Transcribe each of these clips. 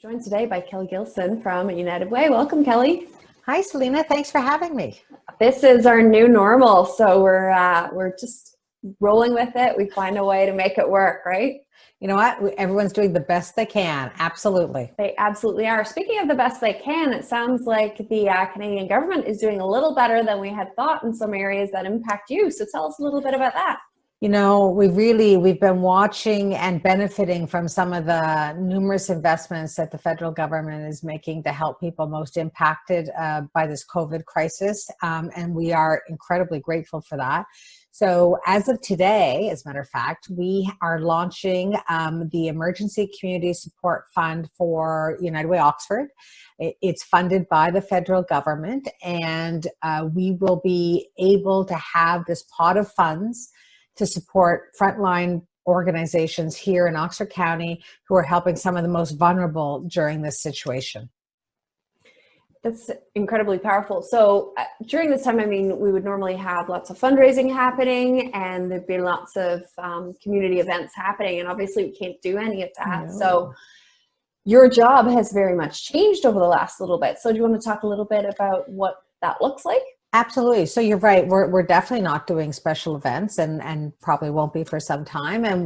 Joined today by Kelly Gilson from United Way. Welcome, Kelly. Hi, Selina. Thanks for having me. This is our new normal, so we're just rolling with it. We find a way to make it work, right? You know what? Everyone's doing the best they can. Absolutely. They absolutely are. Speaking of the best they can, it sounds like the Canadian government is doing a little better than we had thought in some areas that impact you. So tell us a little bit about that. You know, we've been watching and benefiting from some of the numerous investments that the federal government is making to help people most impacted by this COVID crisis. And we are incredibly grateful for that. So as of today, as a matter of fact, we are launching the Emergency Community Support Fund for United Way Oxford. It's funded by the federal government, and we will be able to have this pot of funds to support frontline organizations here in Oxford County who are helping some of the most vulnerable during this situation. That's incredibly powerful. So during this time, I mean, we would normally have lots of fundraising happening and there'd be lots of community events happening, and obviously we can't do any of that. No. So your job has very much changed over the last little bit. So do you want to talk a little bit about what that looks like? Absolutely. So you're right. We're definitely not doing special events, and probably won't be for some time. And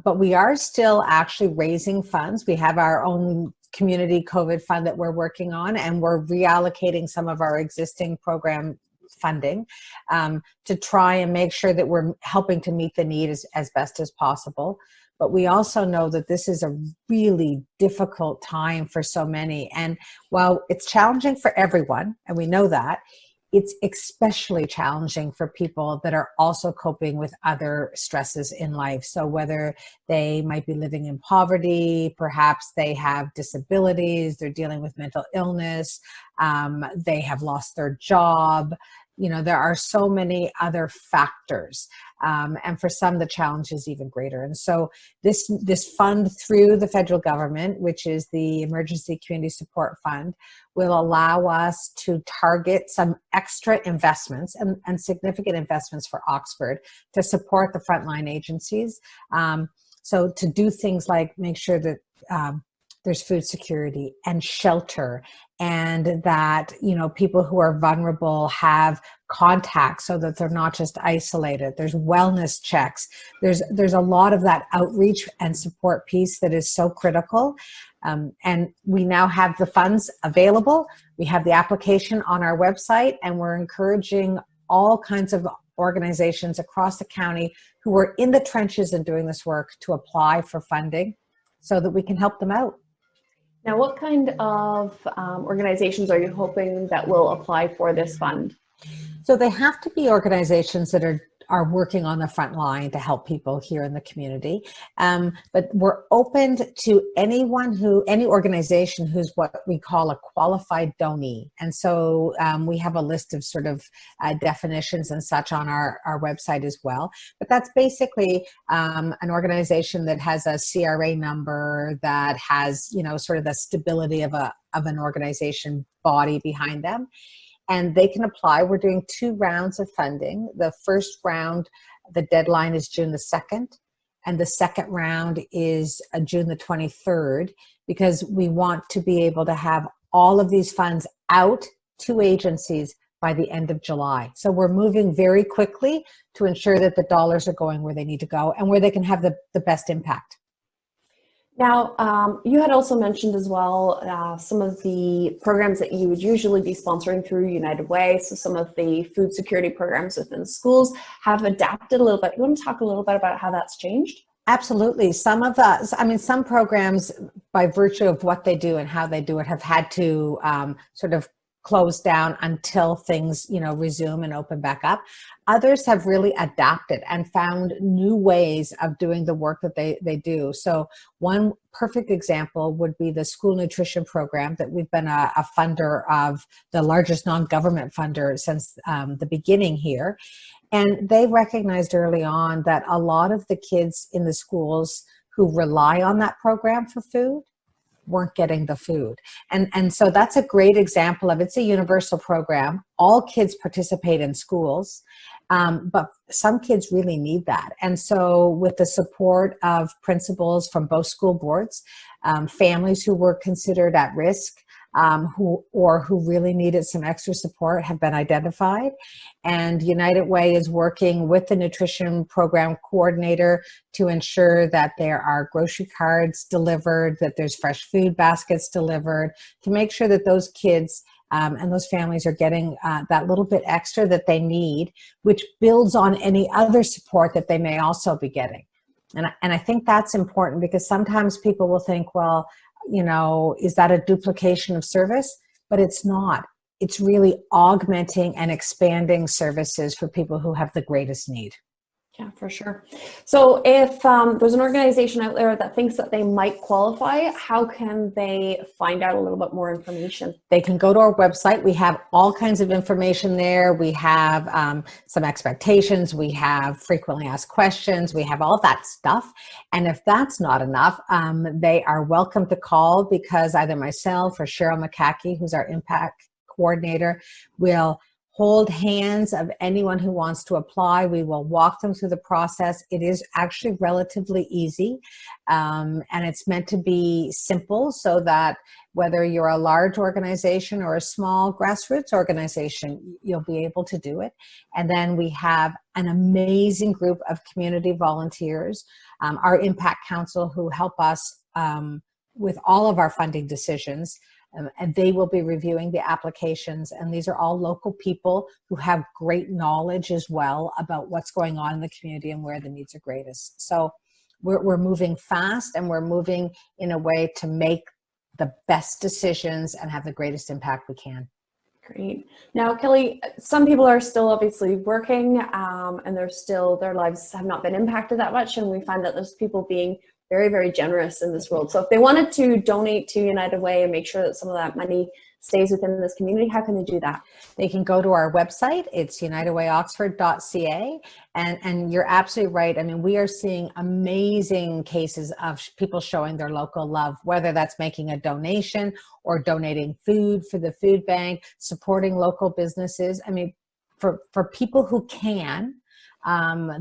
but we are still actually raising funds. We have our own community COVID fund that we're working on, and we're reallocating some of our existing program funding to try and make sure that we're helping to meet the need as best as possible. But we also know that this is a really difficult time for so many. And while it's challenging for everyone, and we know that, it's especially challenging for people that are also coping with other stresses in life. So whether they might be living in poverty, perhaps they have disabilities, they're dealing with mental illness, they have lost their job. You know, there are so many other factors. And for some, the challenge is even greater. And so this fund through the federal government, which is the Emergency Community Support Fund, will allow us to target some extra investments and significant investments for Oxford to support the frontline agencies. So to do things like make sure that there's food security and shelter, and that, you know, people who are vulnerable have contacts so that they're not just isolated. There's wellness checks. There's a lot of that outreach and support piece that is so critical. And we now have the funds available. We have the application on our website, and we're encouraging all kinds of organizations across the county who are in the trenches and doing this work to apply for funding so that we can help them out. Now, what kind of organizations are you hoping that will apply for this fund? So they have to be organizations that are working on the front line to help people here in the community. But we're open to any organization who's what we call a qualified donee. And so we have a list of sort of definitions and such on our website as well. But that's basically an organization that has a CRA number, that has, you know, sort of the stability of an organization body behind them. And they can apply. We're doing 2 rounds of funding. The first round, the deadline is June the 2nd, and the second round is June the 23rd, because we want to be able to have all of these funds out to agencies by the end of July. So we're moving very quickly to ensure that the dollars are going where they need to go and where they can have the best impact. Now, you had also mentioned as well some of the programs that you would usually be sponsoring through United Way. So some of the food security programs within schools have adapted a little bit. You want to talk a little bit about how that's changed? Absolutely. Some programs, by virtue of what they do and how they do it, have had to sort of close down until things, you know, resume and open back up. Others have really adapted and found new ways of doing the work that they do. So one perfect example would be the school nutrition program that we've been a funder of, the largest non-government funder since the beginning here. And they recognized early on that a lot of the kids in the schools who rely on that program for food weren't getting the food. And so that's a great example of, it's a universal program. All kids participate in schools, but some kids really need that. And so with the support of principals from both school boards, families who were considered at risk, who really needed some extra support have been identified. And United Way is working with the nutrition program coordinator to ensure that there are grocery cards delivered, that there's fresh food baskets delivered, to make sure that those kids and those families are getting that little bit extra that they need, which builds on any other support that they may also be getting. And I think that's important, because sometimes people will think, well, you know, is that a duplication of service? But it's not. It's really augmenting and expanding services for people who have the greatest need. Yeah, for sure. So if there's an organization out there that thinks that they might qualify, how can they find out a little bit more information? They can go to our website. We have all kinds of information there. We have some expectations. We have frequently asked questions. We have all that stuff. And if that's not enough, they are welcome to call, because either myself or Cheryl McCackey, who's our impact coordinator, will hold hands of anyone who wants to apply. We will walk them through the process. It is actually relatively easy, and it's meant to be simple, so that whether you're a large organization or a small grassroots organization, you'll be able to do it. And then we have an amazing group of community volunteers, our Impact Council, who help us with all of our funding decisions. And they will be reviewing the applications. And these are all local people who have great knowledge as well about what's going on in the community and where the needs are greatest. So we're moving fast, and we're moving in a way to make the best decisions and have the greatest impact we can. Great. Now, Kelly, some people are still obviously working, and their lives have not been impacted that much. And we find that there's people being very, very generous in this world. So if they wanted to donate to United Way and make sure that some of that money stays within this community, how can they do that? They can go to our website. It's unitedwayoxford.ca. And you're absolutely right. I mean, we are seeing amazing cases of people showing their local love, whether that's making a donation or donating food for the food bank, supporting local businesses. I mean, for people who can,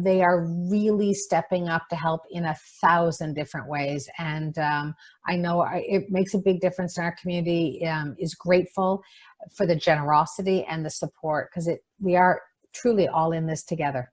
they are really stepping up to help in 1,000 different ways. And I know it makes a big difference in our community, is grateful for the generosity and the support, because we are truly all in this together.